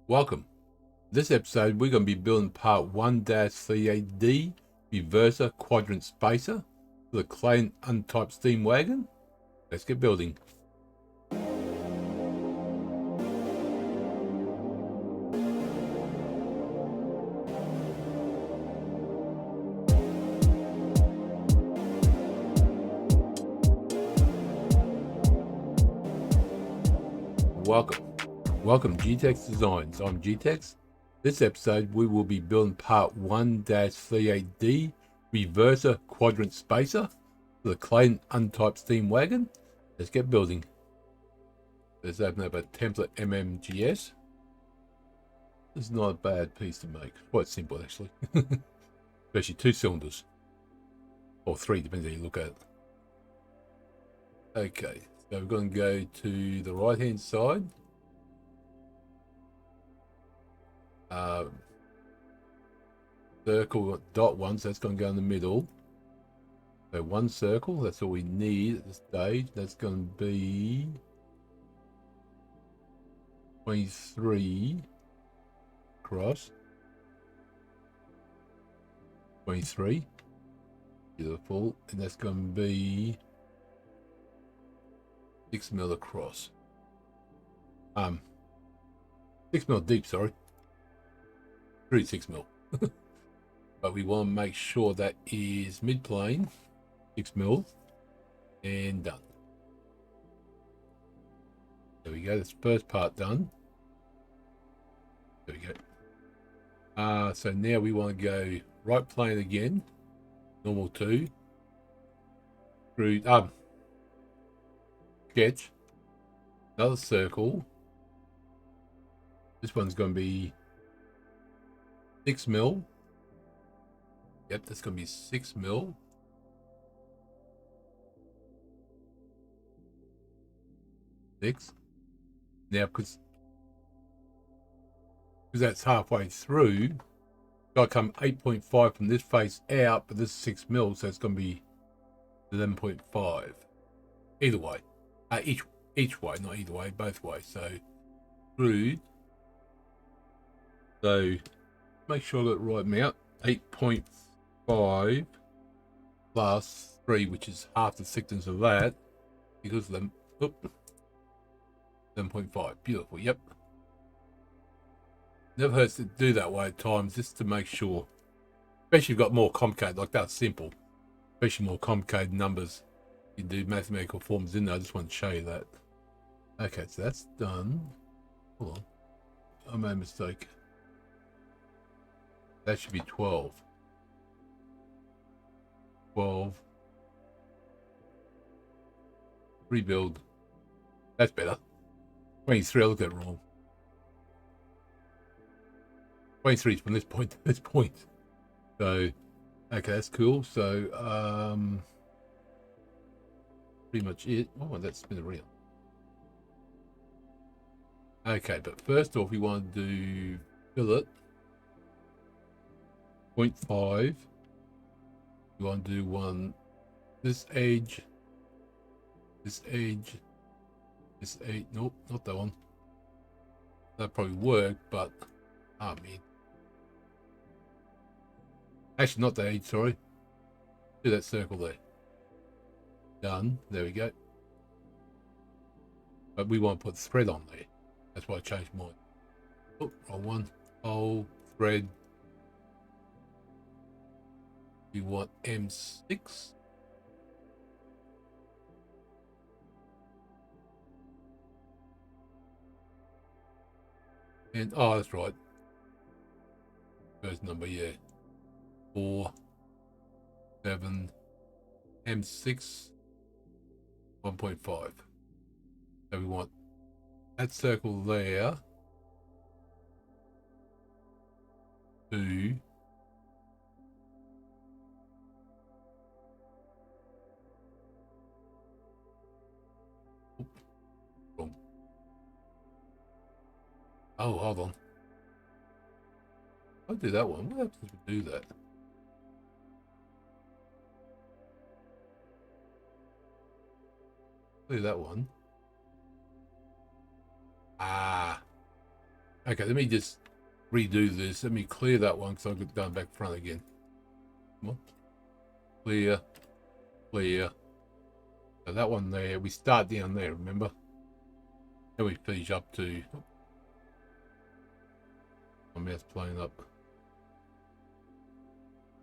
Welcome. This episode, we're going to be building part 1-38D Reverser Quadrant Spacer for the Klein Untyped Steam Wagon. Let's get building. Welcome GTEx Designs. I'm GTEx. This episode we will be building part 1-38D Reverser Quadrant Spacer for the Klein Untyped Steam Wagon. Let's get building. Let's open up a template MMGS. This is not a bad piece to make. Quite simple actually. Especially 2 cylinders. Or 3, depends how you look at it. Okay, so we're going to go to the right hand side. Circle dot one, so that's going to go in the middle. So 1 circle, that's all we need at this stage. That's going to be 23 across. 23. Beautiful. And that's going to be 6 mil across. 6 mil deep, sorry. 36 mil. But we want to make sure that is mid-plane, 6 mil, and done. There we go, that's the first part done. There we go. So now we want to go right plane again, normal 2, through, sketch, another circle. This one's going to be 6 mil. Yep, that's going to be 6 mil. Six. Now, because that's halfway through, got to come 8.5 from this face out, but this is 6 mil, so it's going to be 11.5. Either way. Each way, not either way, both ways. So, through. So, make sure I got the right amount. 8.5 plus 3, which is half the thickness of that, equals 11.5. Beautiful, yep. Never hurts to do that way at times, just to make sure. Especially if you've got more complicated, like that's simple. Especially more complicated numbers. You do mathematical forms in there. I just want to show you that. Okay, so that's done. Hold on. I made a mistake. That should be 12. 12. Rebuild. That's better. 23, I looked at it wrong. 23 is from this point to this point. So, okay, that's cool. So, pretty much it. Oh, that's been real. Okay, but first off, we want to do fillet. 0.5. We want to do one this edge, this edge, this edge. Nope, not that one. That probably work, but I mean, actually not that edge. Sorry, do that circle there. Done. There we go. But we want to put thread on there. That's why I changed mine. Oh, wrong one. Oh, thread. We want M6. And, oh, that's right. First number, yeah. 4, 7, M6, 1.5. So we want that circle there to oh, hold on. I'll do that one. What happens if we do that? Do that one. Ah, Okay, let me just redo this. Let me clear that one because I've got going back front again. Come on. Clear. Clear. So that one there, we start down there, remember? Then we finish up to... My mouse playing up.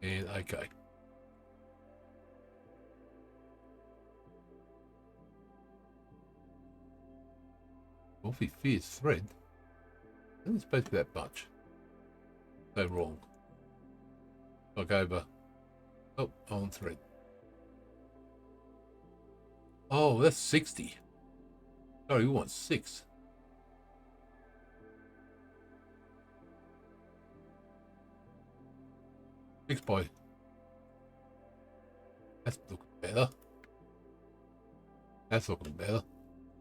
And okay. Awfully fierce thread. I think it's supposed to be that much. So wrong. I'll go over. Oh, on thread. Oh, that's 60. Sorry, we want 6. Six by. That's looking better. That's looking better.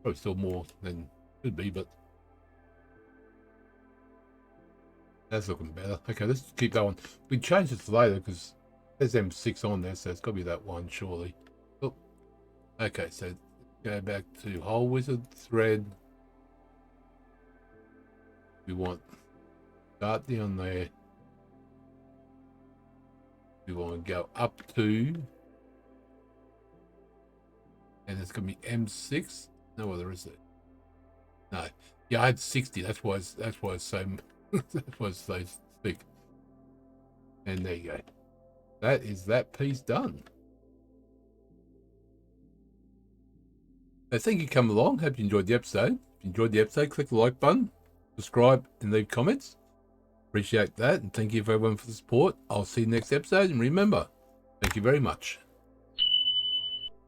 Probably still more than should be, but that's looking better. Okay, let's keep that one. We can change this later because there's M6 on there, so it's got to be that one, surely. Oh, okay, so go back to Hole Wizard thread. We want start down there. We want to go up to, and it's going to be M6. No other, is it? No. Yeah, I had 60. That's why it's so that's why it's so thick. And there you go. That is that piece done. So thank you for coming along. Hope you enjoyed the episode. If you enjoyed the episode, click the like button, subscribe, and leave comments. Appreciate that, and thank you everyone for the support. I'll see you next episode, and remember, thank you very much.